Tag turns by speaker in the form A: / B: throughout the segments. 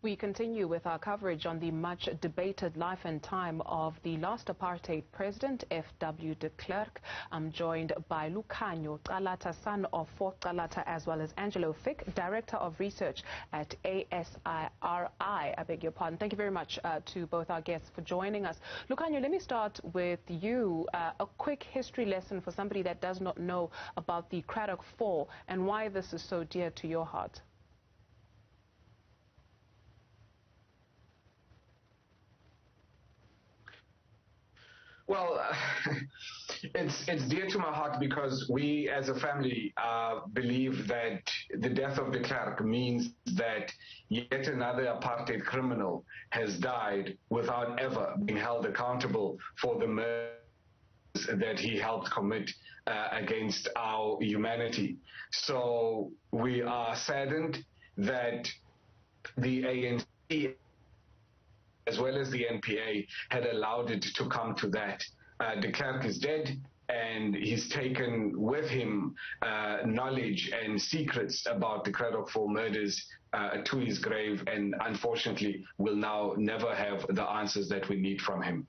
A: We continue with our coverage on the much-debated life and time of the last apartheid president, FW De Klerk. I'm joined by Lukhanyo Calata, son of 4th Calatha, as well as Angelo Fick, Director of Research at ASRI. I beg your pardon. Thank you very much to both our guests for joining us. Lukhanyo, let me start with you. A quick history lesson for somebody that does not know about the Cradock 4 and why this is so dear to your heart.
B: Well, it's dear to my heart because we as a family believe that the death of De Klerk means that yet another apartheid criminal has died without ever being held accountable for the murders that he helped commit against our humanity. So we are saddened that the ANC as well as the NPA had allowed it to come to that. De Klerk is dead, and he's taken with him knowledge and secrets about the Cradock 4 murders to his grave, and unfortunately will now never have the answers that we need from him.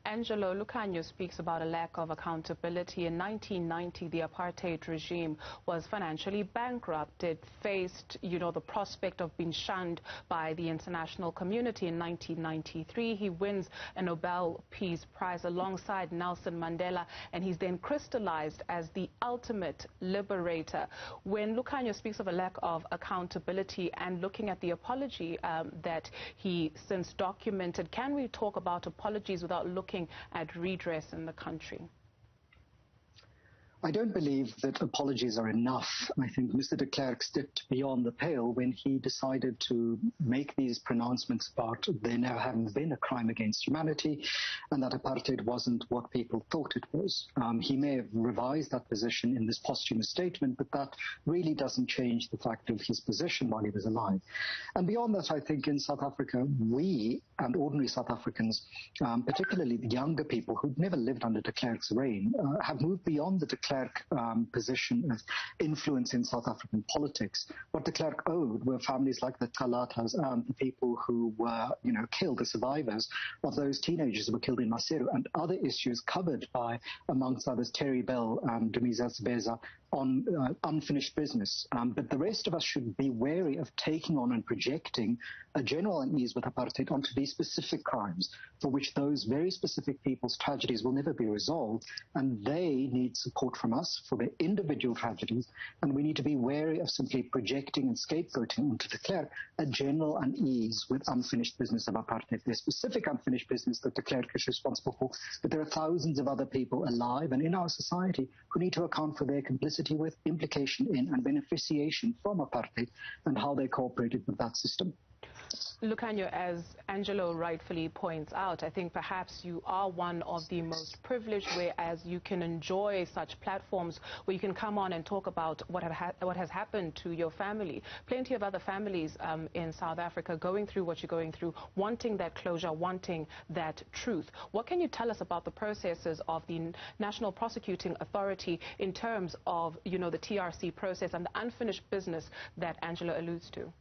A: Angelo, Lukhanyo speaks about a lack of accountability. In 1990, the apartheid regime was financially bankrupt. It faced, the prospect of being shunned by the international community. In 1993, he wins a Nobel Peace Prize alongside Nelson Mandela, and he's then crystallized as the ultimate liberator. When Lukhanyo speaks of a lack of accountability and looking at the apology that he since documented, can we talk about apologies without looking at redress in the country?
C: I don't believe that apologies are enough. I think Mr. De Klerk stepped beyond the pale when he decided to make these pronouncements about there never having been a crime against humanity and that apartheid wasn't what people thought it was. He may have revised that position in this posthumous statement, but that really doesn't change the fact of his position while he was alive. And beyond that, I think in South Africa, we and ordinary South Africans, particularly the younger people who've never lived under De Klerk's reign, have moved beyond the De Klerk position of influence in South African politics. What De Klerk owed were families like the Calathas and the people who were, killed, the survivors of those teenagers who were killed in Maseru, and other issues covered by, amongst others, Terry Bell and Dumiza Sibeza on unfinished business. But the rest of us should be wary of taking on and projecting a general unease with apartheid onto these specific crimes for which those very specific people's tragedies will never be resolved, and they need support from us for their individual tragedies, and we need to be wary of simply projecting and scapegoating onto De Klerk a general unease with unfinished business of apartheid. There's specific unfinished business that De Klerk is responsible for, but there are thousands of other people alive and in our society who need to account for their complicity with, implication in, and beneficiation from apartheid and how they cooperated with that system.
A: Lukhanyo, as Angelo rightfully points out, I think perhaps you are one of the most privileged, whereas you can enjoy such platforms where you can come on and talk about what has happened to your family. Plenty of other families in South Africa going through what you're going through, wanting that closure, wanting that truth. What can you tell us about the processes of the National Prosecuting Authority in terms of, the TRC process and the unfinished business that Angelo alludes to?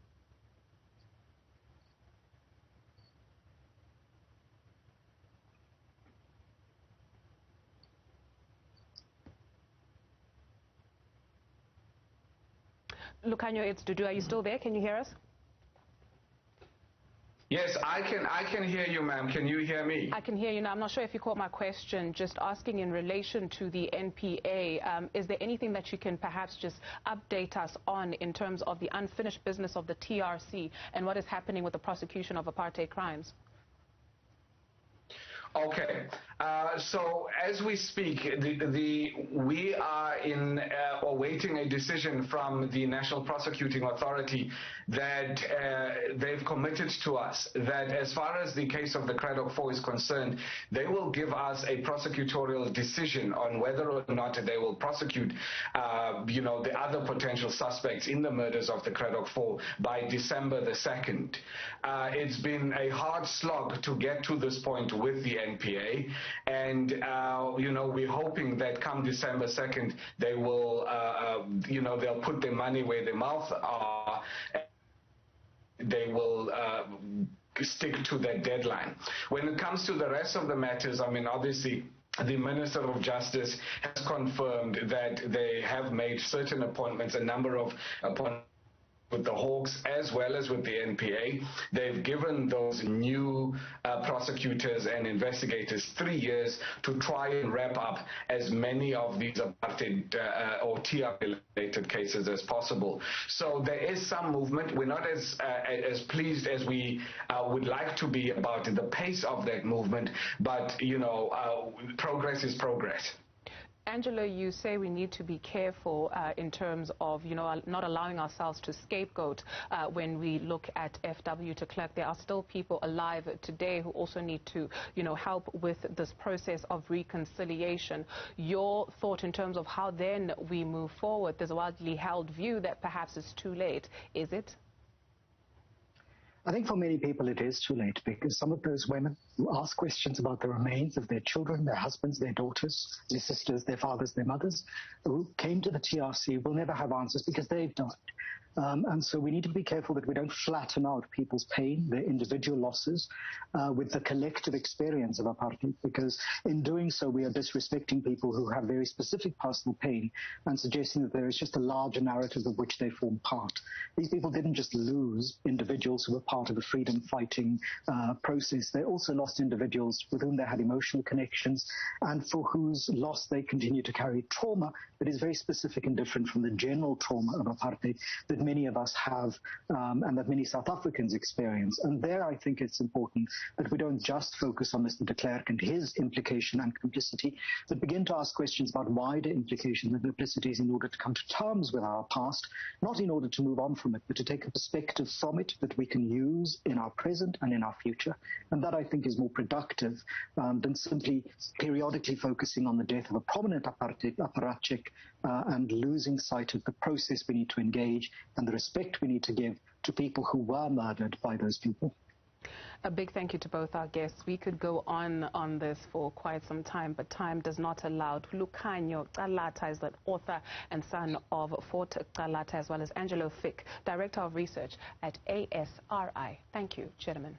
A: Lukhanyo, it's Dudu. Are you still there? Can you hear us?
B: Yes, I can hear you, ma'am. Can you hear me?
A: I can hear you now. I'm not sure if you caught my question, just asking in relation to the NPA. Is there anything that you can perhaps just update us on in terms of the unfinished business of the TRC and what is happening with the prosecution of apartheid crimes?
B: Okay, so as we speak, we are awaiting a decision from the National Prosecuting Authority that they've committed to us that as far as the case of the Cradock 4 is concerned, they will give us a prosecutorial decision on whether or not they will prosecute, the other potential suspects in the murders of the Cradock 4 by December the 2nd. It's been a hard slog to get to this point with the NPA, and we're hoping that come December 2nd they will they'll put their money where their mouth are. They will stick to that deadline. When it comes to the rest of the matters, I mean, obviously, the Minister of Justice has confirmed that they have made certain appointments, a number of appointments with the Hawks as well as with the NPA. They've given those new prosecutors and investigators 3 years to try and wrap up as many of these apartheid or TR-related cases as possible. So there is some movement. We're not as pleased as we would like to be about the pace of that movement, but, you know, progress is progress.
A: Angelo, you say we need to be careful in terms of, you know, not allowing ourselves to scapegoat when we look at FW De Klerk. There are still people alive today who also need to, you know, help with this process of reconciliation. Your thought in terms of how then we move forward? There's a widely held view that perhaps it's too late. Is it?
C: I think for many people it is too late, because some of those women who ask questions about the remains of their children, their husbands, their daughters, their sisters, their fathers, their mothers, who came to the TRC will never have answers because they've died. And so we need to be careful that we don't flatten out people's pain, their individual losses, with the collective experience of apartheid, because in doing so we are disrespecting people who have very specific personal pain and suggesting that there is just a larger narrative of which they form part. These people didn't just lose individuals who were part of the freedom-fighting process. They also lost individuals with whom they had emotional connections and for whose loss they continue to carry trauma that is very specific and different from the general trauma of apartheid that many of us have and that many South Africans experience. And there I think it's important that we don't just focus on Mr. De Klerk and his implication and complicity, but begin to ask questions about wider implications and complicities in order to come to terms with our past, not in order to move on from it, but to take a perspective from it that we can use in our present and in our future. And that I think is more productive than simply periodically focusing on the death of a prominent apartheid apparatchik and losing sight of the process we need to engage and the respect we need to give to people who were murdered by those people.
A: A big thank you to both our guests. We could go on this for quite some time, but time does not allow. Lukhanyo Calata is the author and son of Fort Calatha, as well as Angelo Fick, Director of Research at ASRI. Thank you, gentlemen.